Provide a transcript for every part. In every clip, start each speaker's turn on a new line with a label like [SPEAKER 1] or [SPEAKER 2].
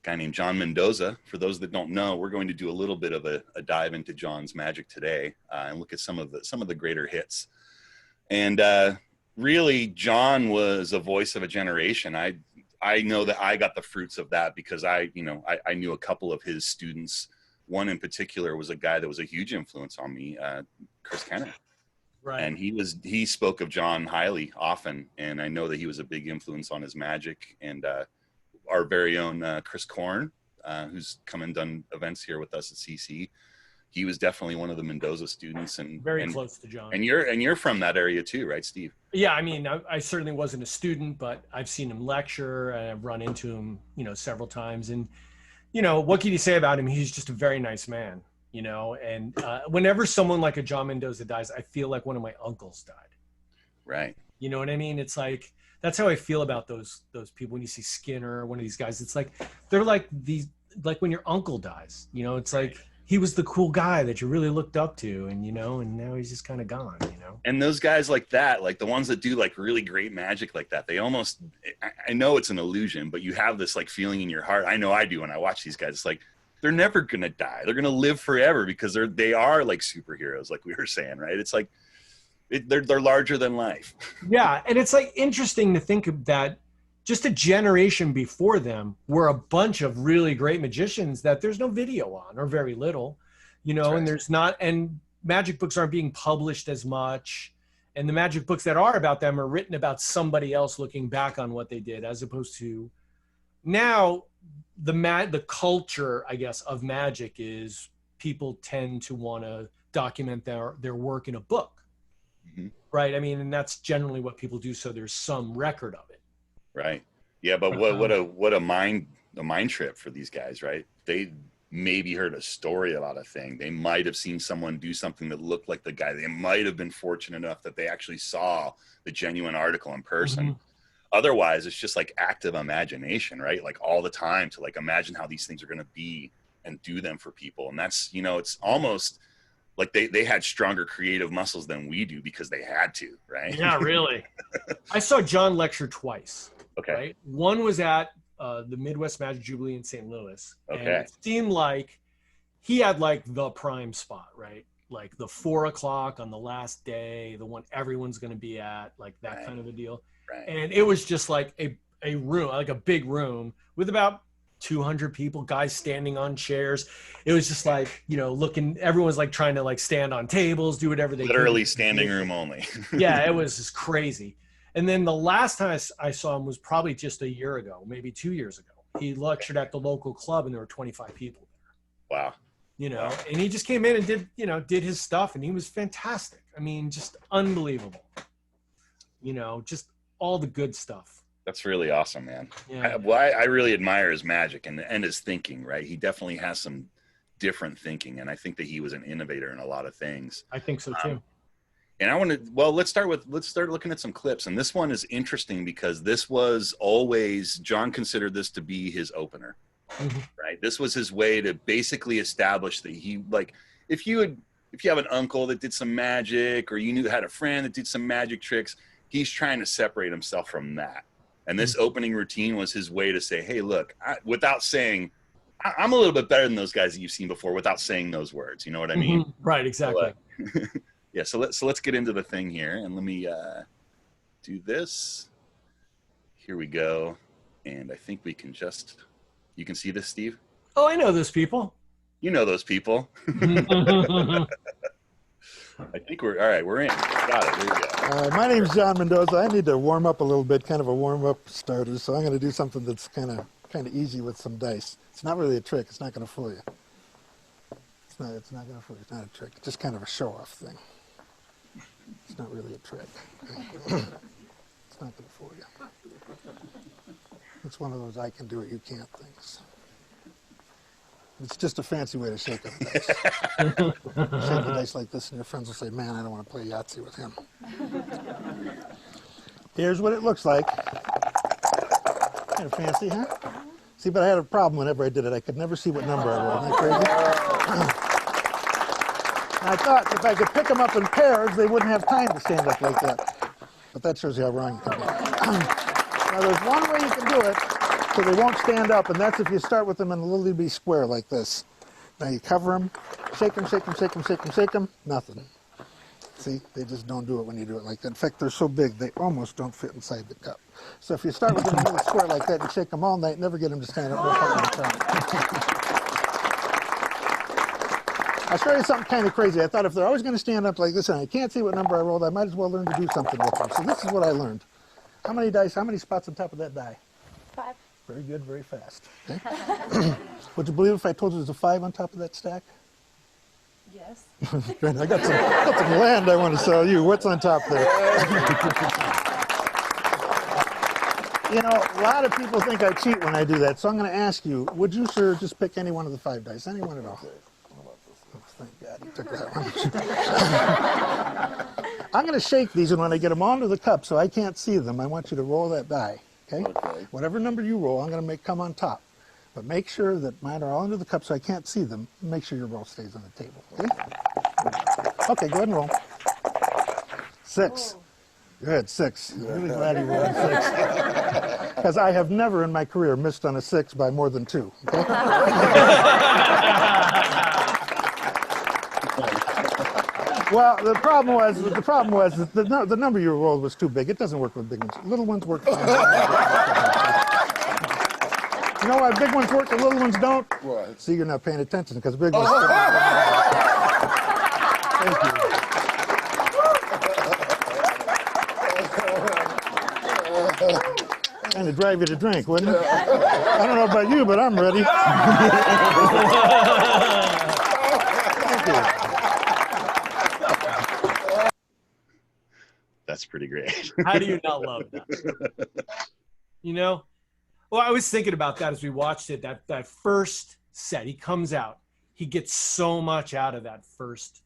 [SPEAKER 1] guy named John Mendoza. For those that don't know, we're going to do a little bit of a dive into John's magic today and look at some of the greater hits. And really, John was a voice of a generation. I know that I got the fruits of that because I knew a couple of his students. One in particular was a guy that was a huge influence on me, Chris Kenner.
[SPEAKER 2] Right.
[SPEAKER 1] And he spoke of John highly often, and I know that he was a big influence on his magic. And our very own Chris Korn, who's come and done events here with us at CC, he was definitely one of the Mendoza students, and
[SPEAKER 2] very close to John.
[SPEAKER 1] And you're from that area too, right, Steve?
[SPEAKER 2] Yeah, I mean, I certainly wasn't a student, but I've seen him lecture, and I've run into him, several times. And what can you say about him? He's just a very nice man. And whenever someone like a John Mendoza dies, I feel like one of my uncles died.
[SPEAKER 1] Right.
[SPEAKER 2] You know what I mean? It's like, that's how I feel about those people. When you see Skinner or one of these guys, it's like, they're like like when your uncle dies, it's like, he was the cool guy that you really looked up to, and and now he's just kind of gone,
[SPEAKER 1] And those guys like that, like the ones that do like really great magic like that, they almost, I know it's an illusion, but you have this like feeling in your heart. I know I do when I watch these guys. It's like, they're never going to die. They're going to live forever because they are like superheroes, like we were saying, right? It's like, they're larger than life.
[SPEAKER 2] Yeah. And it's like interesting to think of that just a generation before them were a bunch of really great magicians that there's no video on, or very little, right. And there's not, and magic books aren't being published as much. And the magic books that are about them are written about somebody else looking back on what they did, as opposed to now the culture, I guess, of magic is people tend to want to document their work in a book. Mm-hmm. Right. I mean, and that's generally what people do. So there's some record of it.
[SPEAKER 1] Right. Yeah. But what a mind trip for these guys, right? They maybe heard a story about a thing. They might have seen someone do something that looked like the guy. They might have been fortunate enough that they actually saw the genuine article in person. Mm-hmm. Otherwise, it's just like active imagination, right? Like all the time to like imagine how these things are going to be and do them for people. And that's, it's almost like they had stronger creative muscles than we do because they had to, right?
[SPEAKER 2] Yeah, really. I saw John lecture twice.
[SPEAKER 1] Okay.
[SPEAKER 2] Right? One was at the Midwest Magic Jubilee in St. Louis.
[SPEAKER 1] Okay.
[SPEAKER 2] And it seemed like he had like the prime spot, right? Like the 4 o'clock on the last day, the one everyone's going to be at, like that right. kind of a deal.
[SPEAKER 1] Right.
[SPEAKER 2] And it was just like a room, like a big room with about 200 people, guys standing on chairs. It was just like, looking, everyone's like trying to like stand on tables, do whatever they
[SPEAKER 1] literally
[SPEAKER 2] could.
[SPEAKER 1] Standing room only.
[SPEAKER 2] Yeah, it was just crazy. And then the last time I saw him was probably just a year ago, maybe 2 years ago. He lectured at the local club and there were 25 people there.
[SPEAKER 1] Wow.
[SPEAKER 2] Wow. And he just came in and did his stuff, and he was fantastic. I mean, just unbelievable. Just all the good stuff.
[SPEAKER 1] That's really awesome, man.
[SPEAKER 2] Yeah.
[SPEAKER 1] I really admire his magic and his thinking, right? He definitely has some different thinking, and I think that he was an innovator in a lot of things.
[SPEAKER 2] I think so too.
[SPEAKER 1] And let's start looking at some clips. And this one is interesting because this was always, John considered this to be his opener, mm-hmm. right? This was his way to basically establish that he, like, if you have an uncle that did some magic, or you had a friend that did some magic tricks, he's trying to separate himself from that. And this opening routine was his way to say, hey, look, without saying, I'm a little bit better than those guys that you've seen before, without saying those words. You know what I mean?
[SPEAKER 2] Mm-hmm. Right, exactly.
[SPEAKER 1] So, yeah, so let's get into the thing here, and let me do this. Here we go. And I think we can you can see this, Steve?
[SPEAKER 2] Oh, I know those people.
[SPEAKER 1] You know those people. I think we're in. Got it. Here we go.
[SPEAKER 3] My name's John Mendoza. I need to warm up a little bit, kind of a warm-up starter, so I'm going to do something that's kind of easy with some dice. It's not really a trick. It's not going to fool you. It's not going to fool you. It's not a trick. It's just kind of a show-off thing. It's not really a trick. It's not going to fool you. It's one of those I can do it, you can't things. It's just a fancy way to shake up dice. Shake the dice like this, and your friends will say, man, I don't want to play Yahtzee with him. Here's what it looks like. Kind of fancy, huh? See, but I had a problem whenever I did it. I could never see what number I rolled. Isn't that crazy? And I thought if I could pick them up in pairs, they wouldn't have time to stand up like that. But that shows you how wrong you can be. Now, there's one way you can do it. So they won't stand up, and that's if you start with them in a little bitty square like this. Now you cover them, shake them, shake them, shake them, shake them, shake them, nothing. See, they just don't do it when you do it like that. In fact, they're so big, they almost don't fit inside the cup. So if you start with them in a little square like that and shake them all night, never get them to stand up. I'll show you something kind of crazy. I thought if they're always going to stand up like this and I can't see what number I rolled, I might as well learn to do something with them. So this is what I learned. How many dice, how many spots on top of that die?
[SPEAKER 4] 5.
[SPEAKER 3] Very good, very fast. Okay. Would you believe if I told you there's a 5 on top of that stack?
[SPEAKER 4] Yes.
[SPEAKER 3] I got some land I want to sell you. What's on top there? You know, a lot of people think I cheat when I do that, so I'm going to ask you, would you, sir, just pick any one of the 5 dice? Any one at all? Oh, thank God you took that one. I'm going to shake these, and when I get them onto the cup so I can't see them, I want you to roll that die. Okay? Whatever number you roll, I'm going to make come on top. But make sure that mine are all under the cup so I can't see them. Make sure your roll stays on the table. Okay? Okay, go ahead and roll. 6. Good, 6. I'm really glad you rolled 6. Because I have never in my career missed on a 6 by more than 2. Okay? Well, the problem was that the number you rolled was too big. It doesn't work with big ones. Little ones work fine. You know why big ones work and little ones don't?
[SPEAKER 5] What?
[SPEAKER 3] See, you're not paying attention because big ones. Thank you. Kind of drive you to drink, wouldn't it? I don't know about you, but I'm ready. Thank you.
[SPEAKER 1] That's pretty great.
[SPEAKER 2] How do you not love that? You know? Well, I was thinking about that as we watched it, that first set. He comes out. He gets so much out of that first,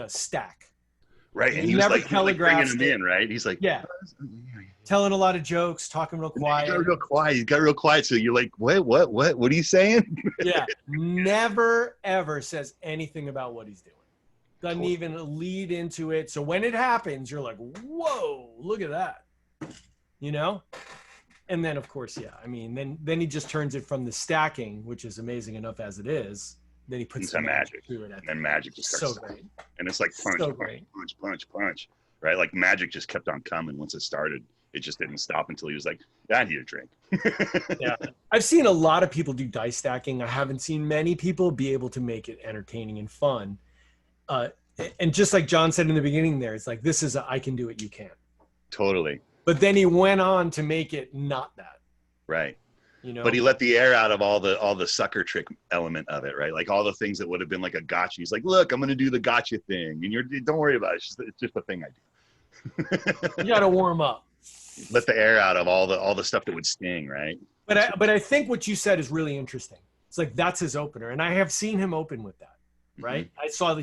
[SPEAKER 2] stack.
[SPEAKER 1] Right, and
[SPEAKER 2] He
[SPEAKER 1] he was
[SPEAKER 2] never
[SPEAKER 1] like bringing
[SPEAKER 2] telegraphs
[SPEAKER 1] him
[SPEAKER 2] it.
[SPEAKER 1] in, right? He's like,
[SPEAKER 2] Yeah. Telling a lot of jokes, talking real quiet.
[SPEAKER 1] He got real quiet. He got real quiet. So you're like, what are you saying?
[SPEAKER 2] Yeah. Never, ever says anything about what he's doing. Doesn't
[SPEAKER 1] Totally.
[SPEAKER 2] even lead into it. So when it happens, you're like, whoa, look at that. You know? And then, of course, yeah. I mean, then he just turns it from the stacking, which is amazing enough as it is. Then he puts
[SPEAKER 1] some magic.
[SPEAKER 2] to it.
[SPEAKER 1] And then magic just starts.
[SPEAKER 2] So great.
[SPEAKER 1] And it's like punch,
[SPEAKER 2] So
[SPEAKER 1] punch,
[SPEAKER 2] great.
[SPEAKER 1] punch, punch, punch. Right? Like magic just kept on coming once it started. It just didn't stop until he was like, I need a drink.
[SPEAKER 2] Yeah. I've seen a lot of people do dice stacking. I haven't seen many people be able to make it entertaining and fun. And just like John said in the beginning there, it's like, this is I can do it, you can't.
[SPEAKER 1] Totally.
[SPEAKER 2] But then he went on to make it not that.
[SPEAKER 1] Right.
[SPEAKER 2] You know?
[SPEAKER 1] But he let the air out of all the sucker trick element of it, right? Like all the things that would have been like a gotcha. He's like, look, I'm going to do the gotcha thing. And don't worry about it. It's just a thing I do.
[SPEAKER 2] You got to warm up.
[SPEAKER 1] Let the air out of all the stuff that would sting, right?
[SPEAKER 2] But I think what you said is really interesting. It's like, that's his opener. And I have seen him open with that, right? Mm-hmm. I saw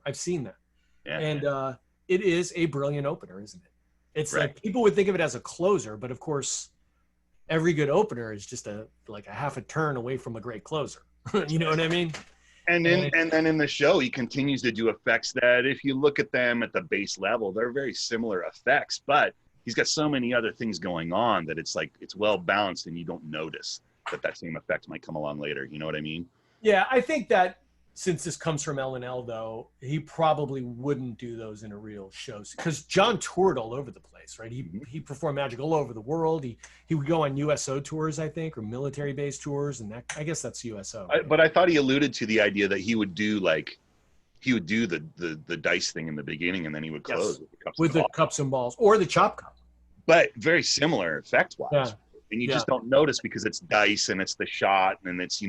[SPEAKER 2] I've seen that. Yeah. And it is a brilliant opener, isn't it? It's right. Like people would think of it as a closer, but of course, every good opener is just a half a turn away from a great closer. You know what I mean?
[SPEAKER 1] And then in the show, he continues to do effects that, if you look at them at the base level, they're very similar effects, but he's got so many other things going on that it's like it's well balanced, and you don't notice that same effect might come along later. You know what I mean? Yeah,
[SPEAKER 2] I think that since this comes from L&L, though, he probably wouldn't do those in a real show, because John toured all over the place, right? He performed magic all over the world. He would go on USO tours, I think, or military base tours, and I guess that's USO.
[SPEAKER 1] But I thought he alluded to the idea that he would do the dice thing in the beginning, and then he would close with the cups and balls
[SPEAKER 2] or the chop cup.
[SPEAKER 1] But very similar effect-wise. Yeah. And you just don't notice because it's dice and it's the shot and it's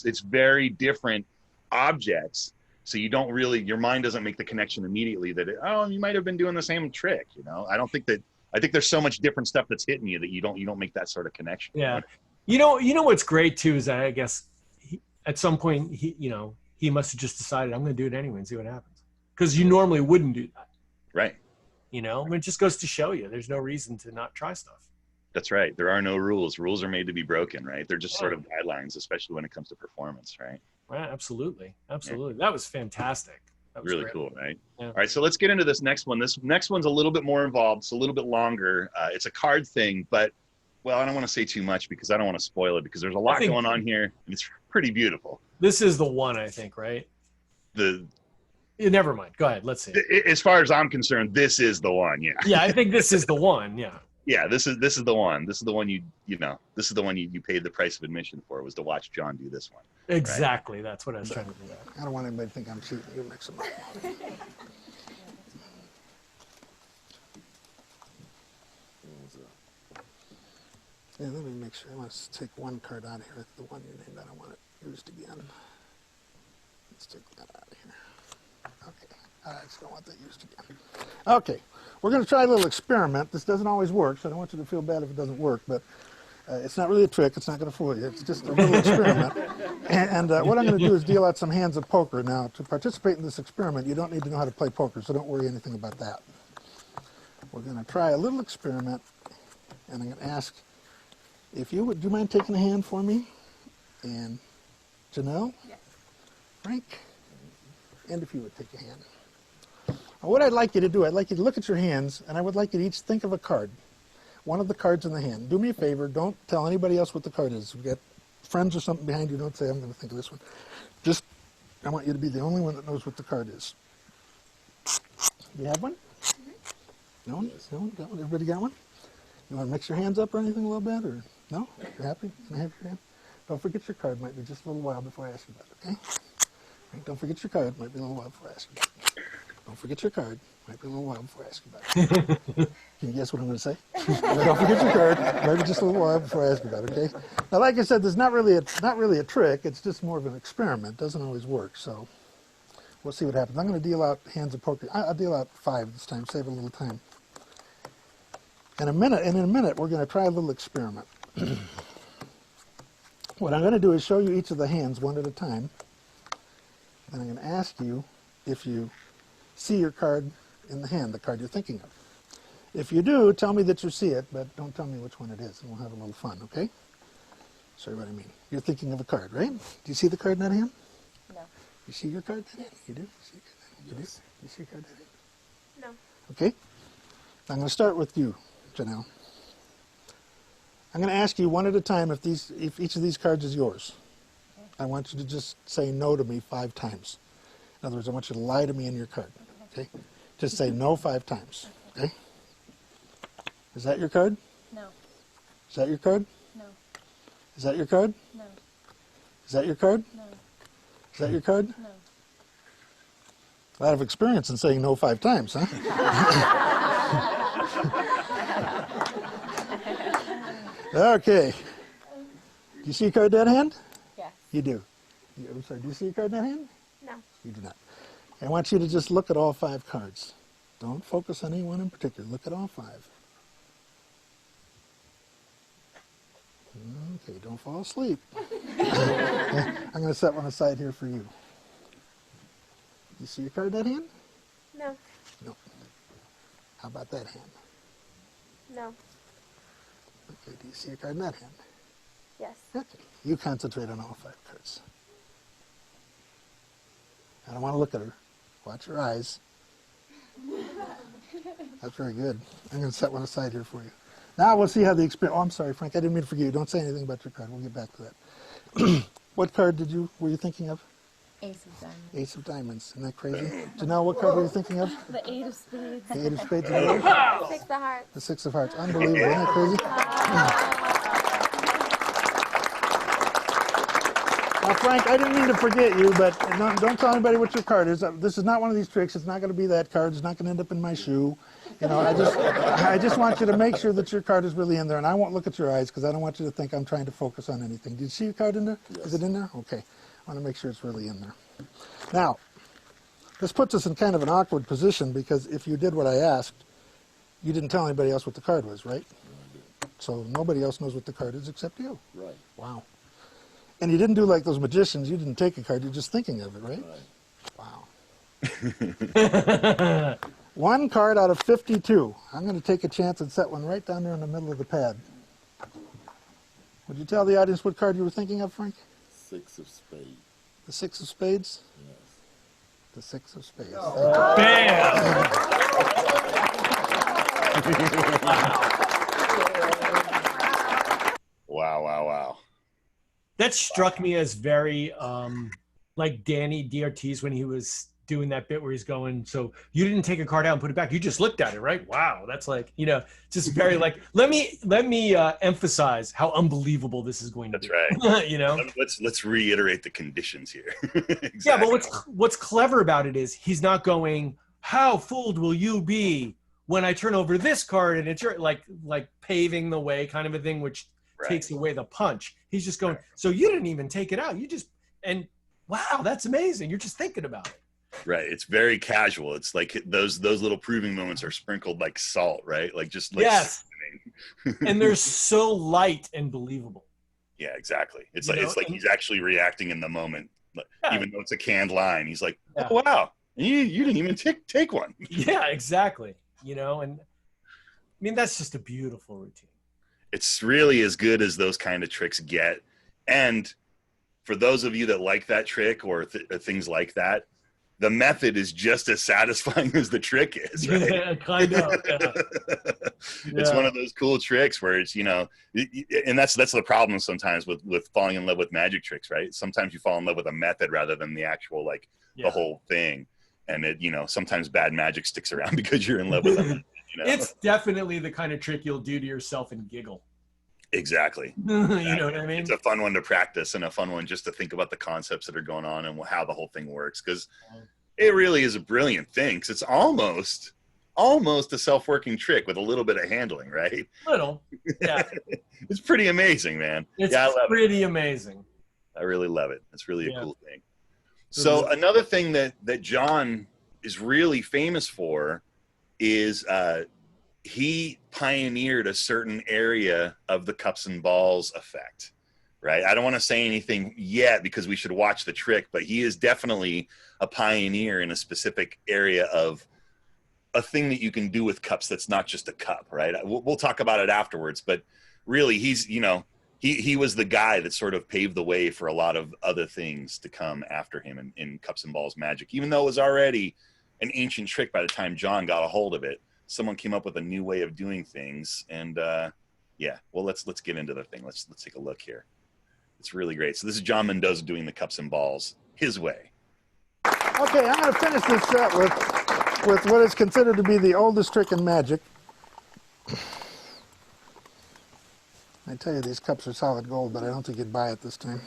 [SPEAKER 1] it's very different objects, so you don't really, your mind doesn't make the connection immediately that you might have been doing the same trick. I think there's so much different stuff that's hitting you that you don't make that sort of connection.
[SPEAKER 2] Yeah. You know what's great too is that I guess at some point he must have just decided, I'm going to do it anyway and see what happens, because you normally wouldn't do that,
[SPEAKER 1] right?
[SPEAKER 2] It just goes to show you there's no reason to not try stuff.
[SPEAKER 1] That's right. There are no rules. Rules are made to be broken, right? They're just sort of guidelines, especially when it comes to performance, right?
[SPEAKER 2] Right, absolutely. Yeah. That was fantastic. That was
[SPEAKER 1] really
[SPEAKER 2] great.
[SPEAKER 1] Cool, right?
[SPEAKER 2] Yeah.
[SPEAKER 1] All right, so let's get into this next one. This next one's a little bit more involved. It's a little bit longer. It's a card thing, but well, I don't want to say too much because I don't want to spoil it because there's a lot going on here, and it's pretty beautiful.
[SPEAKER 2] This is the one, I think, right? Never mind. Go ahead. Let's see.
[SPEAKER 1] As far as I'm concerned, this is the one. Yeah.
[SPEAKER 2] Yeah, I think this is the one. Yeah.
[SPEAKER 1] Yeah, this is the one. This is the one you paid the price of admission for, was to watch John do this one.
[SPEAKER 2] Exactly. Right? That's what I was trying to do.
[SPEAKER 3] I don't want anybody to think I'm cheating. You mix them up. Yeah, let me make sure. I want to take one card out of here. The one you named, I don't want it used again. Let's take that out of here. Okay. I just don't want that used again. Okay. We're going to try a little experiment. This doesn't always work, so I don't want you to feel bad if it doesn't work, but it's not really a trick. It's not going to fool you. It's just a little experiment. And what I'm going to do is deal out some hands of poker. Now, to participate in this experiment, you don't need to know how to play poker, so don't worry anything about that. We're going to try a little experiment, and I'm going to ask if you would, do you mind taking a hand for me? And Janelle?
[SPEAKER 4] Yes.
[SPEAKER 3] Frank? And if you would take a hand. Now, what I'd like you to do, I'd like you to look at your hands, and I would like you to each think of a card. One of the cards in the hand. Do me a favor, don't tell anybody else what the card is. If you've got friends or something behind you, don't say, I'm going to think of this one. Just, I want you to be the only one that knows what the card is. You have one? Mm-hmm. No one? No one? Got one? Everybody got one? You want to mix your hands up or anything a little bit, or no? You're happy? Can I have your hand? Don't forget your card. Might be just a little while before I ask you about it, okay? Right, don't forget your card. Might be a little while before I ask you about it. Don't forget your card. Might be a little while before I ask you about it. Can you guess what I'm going to say? Don't forget your card. Might be just a little while before I ask you about it, okay? Now, like I said, there's not really a trick. It's just more of an experiment. It doesn't always work, so we'll see what happens. I'm going to deal out hands of poker. I'll deal out 5 this time. Save a little time. In a minute, we're going to try a little experiment. What I'm going to do is show you each of the hands one at a time. And I'm going to ask you if you see your card in the hand, the card you're thinking of. If you do, tell me that you see it, but don't tell me which one it is, and we'll have a little fun, okay? Sorry what I mean. You're thinking of a card, right? Do you see the card in that hand?
[SPEAKER 4] No.
[SPEAKER 3] You see your card in that hand? You do? You do? You see your card in that hand?
[SPEAKER 4] No.
[SPEAKER 3] Okay. I'm going to start with you, Janelle. I'm going to ask you one at a time if each of these cards is yours. Okay. I want you to just say no to me 5 times. In other words, I want you to lie to me in your card. Okay? Just say no 5 times. Okay? Is that your card?
[SPEAKER 4] No.
[SPEAKER 3] Is that your card?
[SPEAKER 4] No.
[SPEAKER 3] Is that your card?
[SPEAKER 4] No.
[SPEAKER 3] Is that your card?
[SPEAKER 4] No.
[SPEAKER 3] Is that your card?
[SPEAKER 4] No.
[SPEAKER 3] A lot of experience in saying no 5 times, huh? Okay. Do you see a card in that hand?
[SPEAKER 4] Yes.
[SPEAKER 3] You do. I'm sorry, do you see a card in that hand?
[SPEAKER 4] No.
[SPEAKER 3] You do not. I want you to just look at all 5 cards. Don't focus on any one in particular. Look at all 5. Okay, don't fall asleep. I'm going to set one aside here for you. You see your card in that hand?
[SPEAKER 4] No.
[SPEAKER 3] No. How about that hand?
[SPEAKER 4] No.
[SPEAKER 3] Okay, do you see a card in that hand?
[SPEAKER 4] Yes.
[SPEAKER 3] Okay, you concentrate on all 5 cards. I don't want to look at her. Watch your eyes. That's very good. I'm going to set one aside here for you. Now we'll see how the experience... Oh, I'm sorry, Frank. I didn't mean to forget you. Don't say anything about your card. We'll get back to that. What card were you thinking of?
[SPEAKER 4] Ace of diamonds.
[SPEAKER 3] Ace of diamonds. Isn't that crazy? Janelle, what card were you thinking of?
[SPEAKER 4] The 8 of spades.
[SPEAKER 3] The 8 of spades.
[SPEAKER 4] 6 of hearts.
[SPEAKER 3] The 6 of hearts. Unbelievable. Isn't that crazy? Now, Frank, I didn't mean to forget you, but don't tell anybody what your card is. This is not one of these tricks. It's not going to be that card. It's not going to end up in my shoe. You know, I just want you to make sure that your card is really in there, and I won't look at your eyes because I don't want you to think I'm trying to focus on anything. Do you see your card in there? Yes. Is it in there? Okay. I want to make sure it's really in there. Now, this puts us in kind of an awkward position because if you did what I asked, you didn't tell anybody else what the card was, right? So nobody else knows what the card is except you.
[SPEAKER 5] Right.
[SPEAKER 3] Wow. And you didn't do like those magicians. You didn't take a card. You're just thinking of it, right? Wow. 1 card out of 52. I'm going to take a chance and set one right down there in the middle of the pad. Would you tell the audience what card you were thinking of, Frank?
[SPEAKER 5] 6 of spades.
[SPEAKER 3] The 6 of spades?
[SPEAKER 5] Yes.
[SPEAKER 3] The 6 of spades.
[SPEAKER 2] Oh. Bam! That struck me as very like Danny DRT's when he was doing that bit where he's going, so you didn't take a card out and put it back, you just looked at it, right? Wow, that's like, you know, just very like, let me emphasize how unbelievable this is going to
[SPEAKER 1] That's
[SPEAKER 2] be.
[SPEAKER 1] right.
[SPEAKER 2] You know,
[SPEAKER 1] let's reiterate the conditions here. Exactly.
[SPEAKER 2] Yeah, but what's clever about it is he's not going, how fooled will you be when I turn over this card, and it's like paving the way kind of a thing, which takes away the punch. He's just going, so you didn't even take it out, you just, and wow, that's amazing, you're just thinking about it.
[SPEAKER 1] Right. It's very casual. It's like those little proving moments are sprinkled like salt, right? Like just like
[SPEAKER 2] yes. And they're so light and believable.
[SPEAKER 1] Yeah, exactly. It's like he's actually reacting in the moment, even though it's a canned line. He's like, "Oh wow, you didn't even take one."
[SPEAKER 2] Yeah, exactly. You know, and I mean that's just a beautiful routine.
[SPEAKER 1] It's really as good as those kind of tricks get. And for those of you that like that trick or things like that, the method is just as satisfying as the trick is, right?
[SPEAKER 2] Yeah, kind of. Yeah.
[SPEAKER 1] It's one of those cool tricks where it's, you know, and that's the problem sometimes with falling in love with magic tricks, right? Sometimes you fall in love with a method rather than the actual, like, the whole thing. And it, you know, sometimes bad magic sticks around because you're in love with them. You know?
[SPEAKER 2] It's definitely the kind of trick you'll do to yourself and giggle.
[SPEAKER 1] Exactly.
[SPEAKER 2] You know what I mean?
[SPEAKER 1] It's a fun one to practice and a fun one just to think about the concepts that are going on and how the whole thing works, because it really is a brilliant thing. Cause it's almost a self-working trick with a little bit of handling, right?
[SPEAKER 2] Little, yeah.
[SPEAKER 1] It's pretty amazing, man.
[SPEAKER 2] It's pretty amazing.
[SPEAKER 1] I really love it. It's really a cool thing. So another thing that John is really famous for is he pioneered a certain area of the cups and balls effect, right? I don't want to say anything yet because we should watch the trick, but he is definitely a pioneer in a specific area of a thing that you can do with cups that's not just a cup, right? We'll talk about it afterwards, but really he's, you know, he was the guy that sort of paved the way for a lot of other things to come after him in cups and balls magic, even though it was already an ancient trick by the time John got a hold of it. Someone came up with a new way of doing things, and yeah, well, let's get into the thing. Let's take a look here. It's really great. So this is John Mendoza doing the cups and balls his way.
[SPEAKER 3] Okay, I'm going to finish this set with what is considered to be the oldest trick in magic. I tell you, these cups are solid gold, but I don't think you'd buy it this time.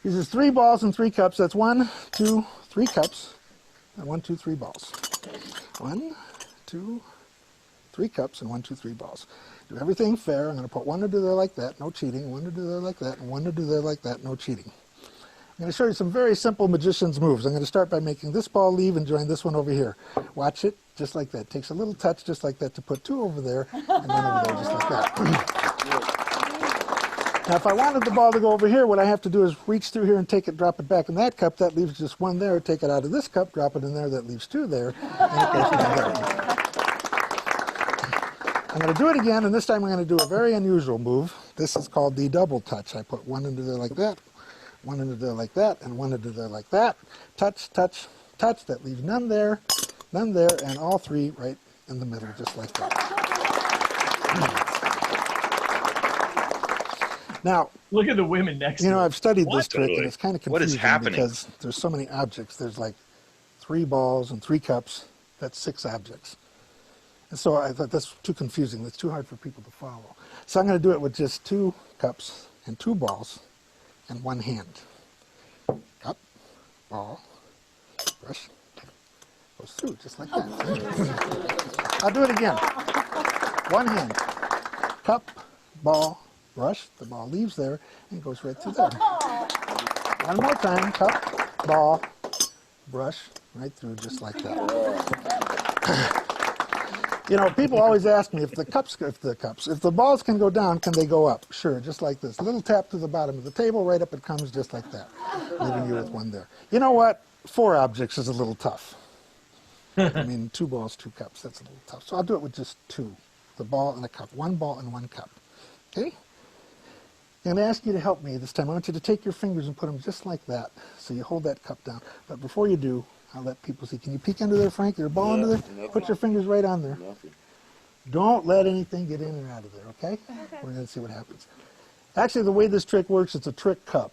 [SPEAKER 3] Uses 3 balls and 3 cups. That's 1, 2, 3 cups, and 1, 2, 3 balls. 1, 2, 3 cups, and 1, 2, 3 balls. Do everything fair. I'm going to put 1 under there like that, no cheating. 1 under there like that, and 1 under there like that, no cheating. I'm going to show you some very simple magician's moves. I'm going to start by making this ball leave and join this one over here. Watch it, just like that. Takes a little touch, just like that, to put 2 over there, and 1 over there, just like that. Now, if I wanted the ball to go over here, what I have to do is reach through here and take it, drop it back in that cup. That leaves just 1 there. Take it out of this cup, drop it in there. That leaves 2 there. And it goes down there. I'm going to do it again, and this time I'm going to do a very unusual move. This is called the double touch. I put 1 under there like that, 1 under there like that, and 1 under there like that. Touch, touch, touch. That leaves none there, and all 3 right in the middle, just like that. Now,
[SPEAKER 2] look at the women next to
[SPEAKER 3] I've studied this trick, and it's kind of confusing.
[SPEAKER 1] What is happening?
[SPEAKER 3] Because there's so many objects. There's like 3 balls and 3 cups. That's 6 objects. And so I thought that's too confusing. That's too hard for people to follow. So I'm going to do it with just 2 cups and 2 balls and 1 hand. Cup, ball, brush, goes through just like that. I'll do it again. 1 hand. Cup, ball, brush. The ball leaves there and goes right through there. 1 more time. Cup, ball, brush, right through just like that. People always ask me if the balls can go down, can they go up? Sure, just like this. A little tap to the bottom of the table, right up it comes just like that, leaving you with 1 there. You know what? 4 objects is a little tough. I mean, 2 balls, 2 cups, that's a little tough. So I'll do it with just 2, the ball and a cup. 1 ball and 1 cup. Okay? I'm going to ask you to help me this time. I want you to take your fingers and put them just like that. So you hold that cup down. But before you do, I'll let people see. Can you peek under there, Frank? There's a ball under there? Nothing. Put your fingers right on there. Nothing. Don't let anything get in and out of there, okay? We're going to see what happens. Actually, the way this trick works, it's a trick cup.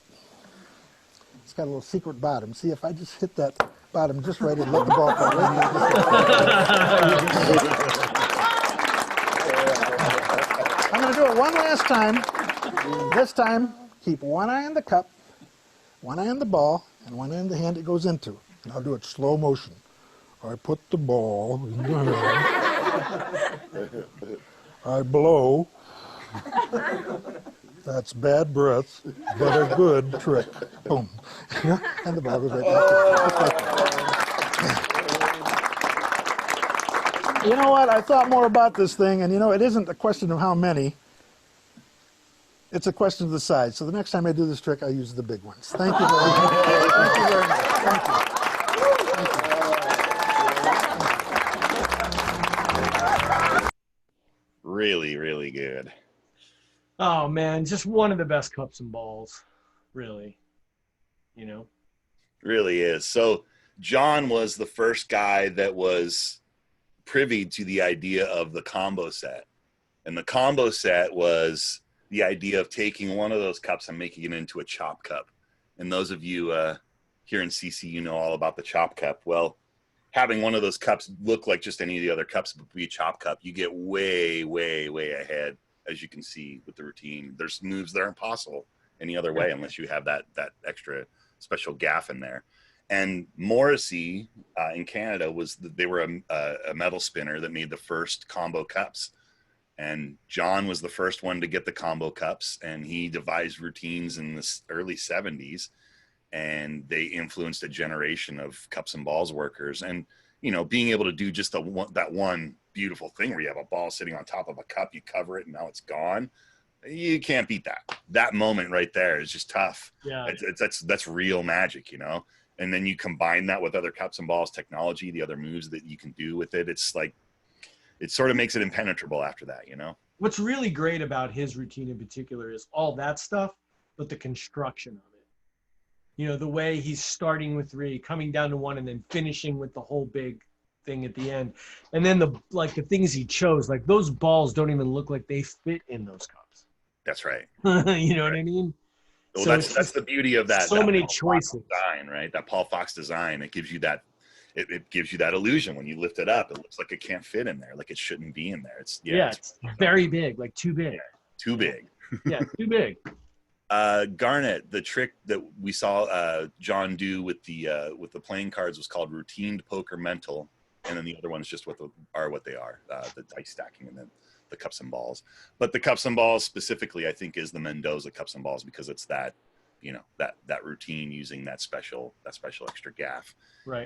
[SPEAKER 3] It's got a little secret bottom. See, if I just hit that bottom just right and let the ball fall I'm going to do it one last time. This time, keep one eye on the cup, one eye on the ball, and one eye on the hand it goes into. And I'll do it slow motion. I put the ball in the hand. I blow. That's bad breath, but a good trick. Boom. And the ball goes right back. You know what? I thought more about this thing, and you know, it isn't a question of how many. It's a question of the size. So the next time I do this trick, I'll use the big ones. Thank you very much. Thank you very much. Thank you.
[SPEAKER 1] Really, really good.
[SPEAKER 2] Oh man, just one of the best cups and balls, really. You know,
[SPEAKER 1] Really is. So John was the first guy that was privy to the idea of the combo set, and the combo set was the idea of taking one of those cups and making it into a chop cup. And those of you here in CC, you know all about the chop cup. Well, having one of those cups look like just any of the other cups, but be a chop cup, you get way, way, way ahead, as you can see with the routine. There's moves that are impossible any other way unless you have that extra special gaff in there. And Morrissey in Canada they were a metal spinner that made the first combo cups. And John was the first one to get the combo cups, and he devised routines in the early 70s. And they influenced a generation of cups and balls workers. And, you know, being able to do just that one beautiful thing where you have a ball sitting on top of a cup, you cover it, and now it's gone. You can't beat that. That moment right there is just tough.
[SPEAKER 2] yeah.
[SPEAKER 1] That's real magic, you know? And then you combine that with other cups and balls technology, the other moves that you can do with it. It's like, it sort of makes it impenetrable after that, you know?
[SPEAKER 2] What's really great about his routine in particular is all that stuff, but the construction of it. You know, the way he's starting with 3, coming down to 1, and then finishing with the whole big thing at the end. And then the things he chose, like those balls don't even look like they fit in those cups.
[SPEAKER 1] That's right.
[SPEAKER 2] You know what I mean?
[SPEAKER 1] Well,
[SPEAKER 2] So
[SPEAKER 1] that's the beauty of that.
[SPEAKER 2] So
[SPEAKER 1] that
[SPEAKER 2] many
[SPEAKER 1] Paul Fox
[SPEAKER 2] choices.
[SPEAKER 1] design, right? That Paul Fox design. It gives you that. It gives you that illusion when you lift it up. It looks like it can't fit in there, like it shouldn't be in there. It's
[SPEAKER 2] it's very big, like too big.
[SPEAKER 1] Yeah, too big.
[SPEAKER 2] Yeah, too big.
[SPEAKER 1] Garnet, the trick that we saw John do with the playing cards was called routined poker mental, and then the other ones just what they are, the dice stacking, and then the cups and balls. But the cups and balls specifically, I think, is the Mendoza cups and balls, because it's that, you know, that routine using that special extra gaff.
[SPEAKER 2] Right.